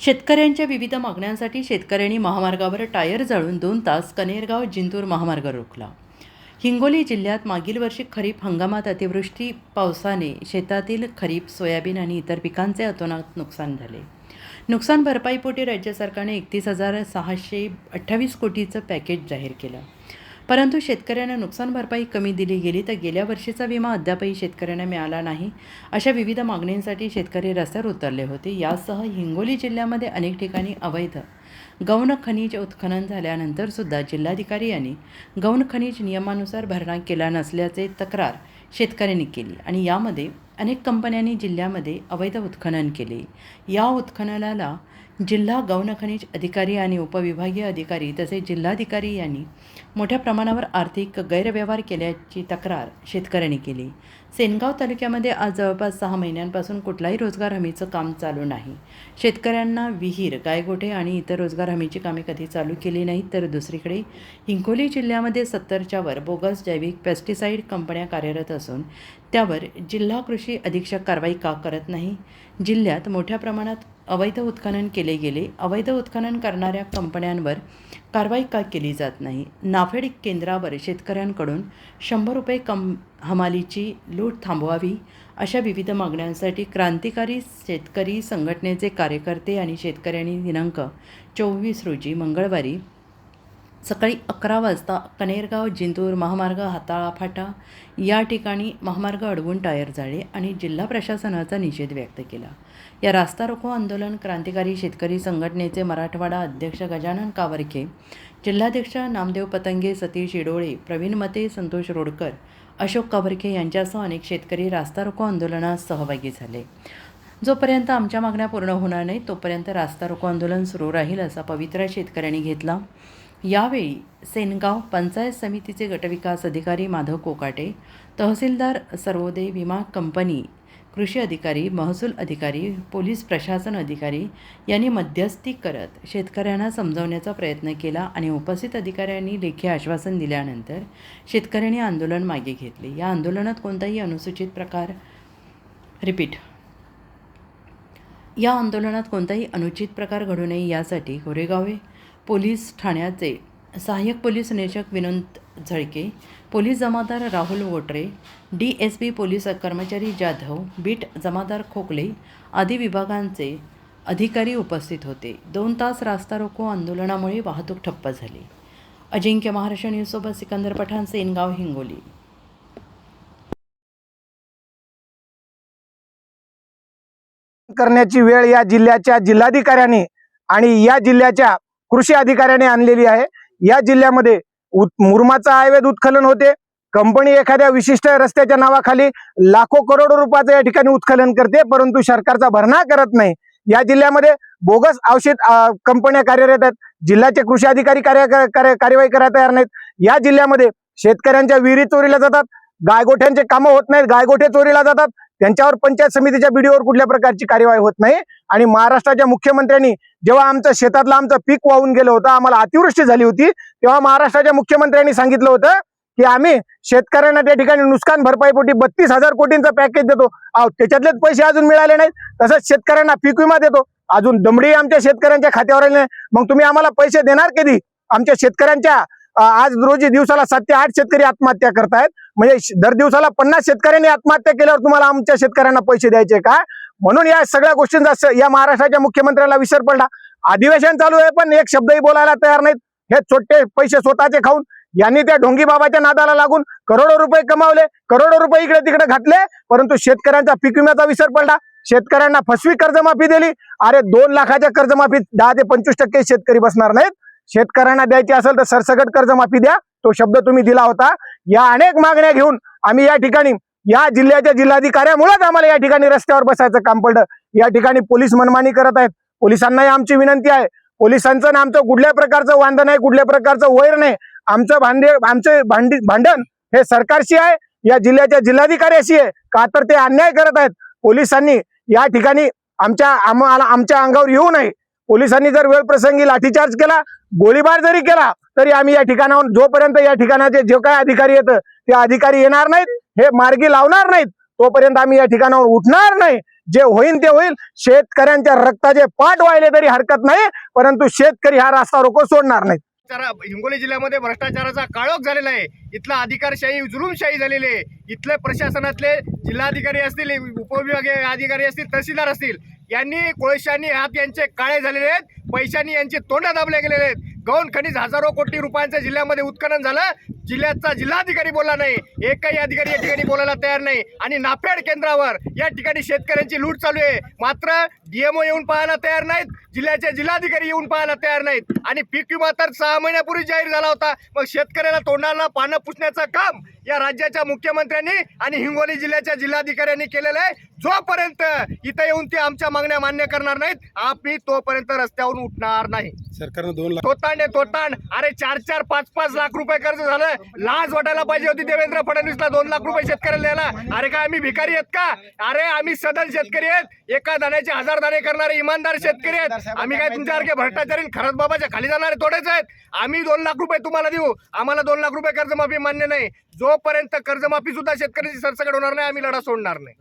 शेतकऱ्यांच्या विविध मागण्यांसाठी शेतकऱ्यांनी महामार्गावर टायर जाळून 2 तास कनेरगाव जिंतूर महामार्ग रोखला. हिंगोली जिल्ह्यात मागील वर्षी खरीप हंगामात अतिवृष्टी पावसाने शेतातील खरीप, सोयाबीन आणि इतर पिकांचे अतोनात नुकसान झाले. नुकसान भरपाईपोटी राज्य सरकारने 31,628 कोटीचं पॅकेज जाहीर केलं. परंतु शेतकऱ्यांना नुकसान भरपाई कमी दिली गेली तर गेल्या वर्षीचा विमा अद्यापही शेतकऱ्यांना मिळाला नाही. अशा विविध मागण्यांसाठी शेतकरी रस्त्यावर उतरले होते. यासह हिंगोली जिल्ह्यामध्ये अनेक ठिकाणी अवैध गौण खनिज उत्खनन झाल्यानंतर सुद्धा जिल्हाधिकारी यांनी गौण खनिज नियमानुसार भरणा केला नसल्याचे तक्रार शेतकऱ्यांनी केली आणि यामध्ये अनेक कंपन्यांनी जिल्ह्यामध्ये अवैध उत्खनन केले. या उत्खननाला जिल्हा गौण खनिज अधिकारी आणि उपविभागीय अधिकारी तसेच जिल्हाधिकारी यांनी मोठ्या प्रमाणावर आर्थिक गैरव्यवहार केल्याची तक्रार शेतकऱ्यांनी केली. सेनगाव तालुक्यामध्ये आज जवळपास 6 महिन्यांपासून कुठलाही रोजगार हमीचं काम चालू नाही. शेतकऱ्यांना विहीर, गायगोठे आणि इतर रोजगार हमीची कामे कधी चालू केली नाहीत. तर दुसरीकडे हिंगोली जिल्ह्यामध्ये 70च्या वर बोगस जैविक पेस्टिसाईड कंपन्या कार्यरत असून त्यावर जिल्हा कृषी अधीक्षक कारवाई का करत नाही? जिल्ह्यात मोठ्या प्रमाणात अवैध उत्खनन केले गेले. अवैध उत्खनन करणाऱ्या कंपन्यांवर कारवाई का केली जात नाही? नाफेड केंद्रावर शेतकऱ्यांकडून 100 रुपये हमालीची लूट थांबवावी. अशा विविध मागण्यांसाठी क्रांतिकारी शेतकरी संघटनेचे कार्यकर्ते आणि शेतकऱ्यांनी दिनांक 24 रोजी मंगळवारी सकाळी 11 वाजता कनेरगाव जिंतूर महामार्ग हाताळा फाटा या ठिकाणी महामार्ग अडवून टायर जाळे आणि जिल्हा प्रशासनाचा निषेध व्यक्त केला. या रास्ता रोको आंदोलन क्रांतिकारी शेतकरी संघटनेचे मराठवाडा अध्यक्ष गजानन कावरखे, जिल्हाध्यक्ष नामदेव पतंगे, सतीश इडोळे, प्रवीण मते, संतोष रोडकर, अशोक कावरखे यांच्यासह अनेक शेतकरी रास्ता रोको आंदोलनात सहभागी झाले. जोपर्यंत आमच्या मागण्या पूर्ण होणार नाही तोपर्यंत रास्ता रोको आंदोलन सुरू राहील असा पवित्रा शेतकऱ्यांनी घेतला. यावेळी सेनगाव पंचायत समितीचे गटविकास अधिकारी माधव कोकाटे, तहसीलदार सर्वोदय, विमा कंपनी, कृषी अधिकारी, महसूल अधिकारी, पोलीस प्रशासन अधिकारी यांनी मध्यस्थी करत शेतकऱ्यांना समजावण्याचा प्रयत्न केला आणि उपस्थित अधिकाऱ्यांनी लेखी आश्वासन दिल्यानंतर शेतकऱ्यांनी आंदोलन मागे घेतले. या आंदोलनात कोणताही अनुचित प्रकार घडू नये यासाठी गोरेगाव पोलीस ठाण्याचे सहाय्यक पोलीस निरीक्षक विनोद झळके, पोलीस जमादार राहुल वोटरे, DSP पोलीस कर्मचारी जाधव, बीट जमादार खोकले आदी विभागांचे अधिकारी उपस्थित होते. 2 तास रास्ता रोको आंदोलनामुळे वाहतूक ठप्प झाली. अजिंक्य महाराष्ट्र न्यूजसोबत सिकंदर पठाण, सेनगाव, हिंगोली. करण्याची वेळ या जिल्ह्याच्या जिल्हाधिकाऱ्यांनी आणि या जिल्ह्याच्या कृषी अधिकाऱ्याने आणलेली आहे. या जिल्ह्यामध्ये मुरमाचं अवैध उत्खनन होते. कंपनी एखाद्या विशिष्ट रस्त्याच्या नावाखाली लाखो करोडो रुपयाचं या ठिकाणी उत्खनन करते, परंतु सरकारचा भरणा करत नाही. या जिल्ह्यामध्ये बोगस औषध कंपन्या कार्यरत आहेत. जिल्ह्याचे कृषी अधिकारी कार्यवाही करायला तयार नाहीत. या जिल्ह्यामध्ये शेतकऱ्यांच्या विहिरी चोरीला जातात, गायगोठ्यांचे कामं होत नाहीत, गायगोठे चोरीला जातात. त्यांच्यावर पंचायत समितीच्या बीडीओवर कुठल्या प्रकारची कार्यवाही होत नाही. आणि महाराष्ट्राच्या मुख्यमंत्र्यांनी जेव्हा आमचं पीक वाहून गेलं होतं, आम्हाला अतिवृष्टी झाली होती, तेव्हा महाराष्ट्राच्या मुख्यमंत्र्यांनी सांगितलं होतं की आम्ही शेतकऱ्यांना त्या ठिकाणी नुकसान भरपाईपोटी 32,000 कोटींचं पॅकेज देतो. त्याच्यातलेच पैसे अजून मिळाले नाहीत. तसंच शेतकऱ्यांना पीक विमा देतो, अजून दमडी आमच्या शेतकऱ्यांच्या खात्यावर आले नाही. मग तुम्ही आम्हाला पैसे देणार कधी? आमच्या शेतकऱ्यांच्या आज रोजी दिवसाला 7 ते 8 शेतकरी आत्महत्या करतायत. म्हणजे दर दिवसाला 50 शेतकऱ्यांनी आत्महत्या केल्यावर तुम्हाला आमच्या शेतकऱ्यांना पैसे द्यायचे का? म्हणून या सगळ्या गोष्टींचा या महाराष्ट्राच्या मुख्यमंत्र्यांना विसर पडला. अधिवेशन चालू आहे पण एक शब्दही बोलायला तयार नाहीत. हे छोटे पैसे स्वतःचे खाऊन यांनी त्या ढोंगी बाबाच्या नादाला लागून करोडो रुपये कमावले, करोडो रुपये इकडे तिकडे घातले, परंतु शेतकऱ्यांचा पीक विम्याचा विसर पडला. शेतकऱ्यांना फसवी कर्जमाफी दिली. अरे 2 लाखाच्या कर्जमाफीत 10 ते 25% शेतकरी बसणार नाहीत. शेतकऱ्यांना द्यायची असेल तर सरसकट कर्जमाफी द्या, तो शब्द तुम्ही दिला होता. या अनेक मागण्या घेऊन आम्ही या ठिकाणी या जिल्ह्याच्या जिल्हाधिकाऱ्यामुळेच आम्हाला या ठिकाणी रस्त्यावर बसायचं काम पडलं. या ठिकाणी पोलीस मनमानी करत आहेत. पोलिसांनाही आमची विनंती आहे, पोलिसांचं आमचं कुठल्या प्रकारचं वांधन नाही, कुठल्या प्रकारचं वैर नाही. आमचं भांडण हे सरकारशी आहे, या जिल्ह्याच्या जिल्हाधिकाऱ्याशी आहे. का तर ते अन्याय करत आहेत. पोलिसांनी या ठिकाणी आमच्या अंगावर येऊ नये. पोलिसांनी जर वेळ प्रसंगी लाठीचार्ज केला, गोळीबार जरी केला, तरी आम्ही या ठिकाणावर जोपर्यंत या ठिकाणाचे जे काय अधिकारी येतं ते अधिकारी येणार नाहीत, हे मार्गी लावणार नाहीत, तोपर्यंत आम्ही या ठिकाणावर उठणार नाही. जे होईल ते होईल. शेतकऱ्यांच्या रक्ताचे पाठ व्हायले तरी हरकत नाही, परंतु शेतकरी हा रास्ता रोको सोडणार नाही. हिंगोली जिल्ह्यामध्ये भ्रष्टाचाराचा काळोख झालेला आहे. इथला अधिकारशाही जुलूमशाही झालेली आहे. इथले प्रशासनातले जिल्हाधिकारी असतील, उपविभागीय अधिकारी असतील, तहसीलदार असतील, यांनी कोळशांनी हात यांचे काळे झालेले आहेत. पैशांनी यांचे तोंड दाबले गेलेले आहेत. गौण खनिज हजारो कोटी रुपयांचं जिल्ह्यामध्ये उत्खनन झालं. जिल्ह्याचा जिल्हाधिकारी बोलला नाही, एकही अधिकारी या ठिकाणी बोलायला तयार नाही. आणि नाफेड केंद्रावर या ठिकाणी शेतकऱ्यांची लूट चालू आहे. मात्र डीएमओ येऊन पाहायला तयार नाहीत, जिल्ह्याचे जिल्हाधिकारी येऊन पाहायला तयार नाहीत. आणि पीक विमा तर 6 महिन्यापूर्वी जाहीर झाला होता. मग शेतकऱ्याला तोंडाला पानं पुसण्याचं काम या राज्याच्या मुख्यमंत्र्यांनी आणि हिंगोली जिल्ह्याच्या जिल्हाधिकाऱ्यांनी केलेलं आहे. जोपर्यंत इथं येऊन ते आमच्या मागण्या मान्य करणार नाहीत, आम्ही तोपर्यंत रस्त्यावरून उठणार नाही. सरकारनं 2 लाख तोतांड अरे 4-4, 5-5 लाख रुपये कर्ज झालं. लाज वाटायला पाहिजे होती देवेंद्र फडणवीसला 2 लाख रुपये शेतकऱ्याला द्यायला. अरे काय आम्ही भिकारी आहेत का? अरे आम्ही सदन शेतकरी आहेत. एका दाण्याचे 1000 दाणे करणारे इमानदार शेतकरी आहेत. आम्ही काय तुमच्यासारखे भ्रष्टाचारी खरंच बाबाच्या खाली जाणारे थोडेच आहेत. आम्ही 2 लाख रुपये तुम्हाला देऊ, आम्हाला 2 लाख रुपये कर्जमाफी मान्य नाही. जोपर्यंत कर्जमाफी सुद्धा शेतकऱ्याची सरसकट होणार नाही, आम्ही लढा सोडणार नाही.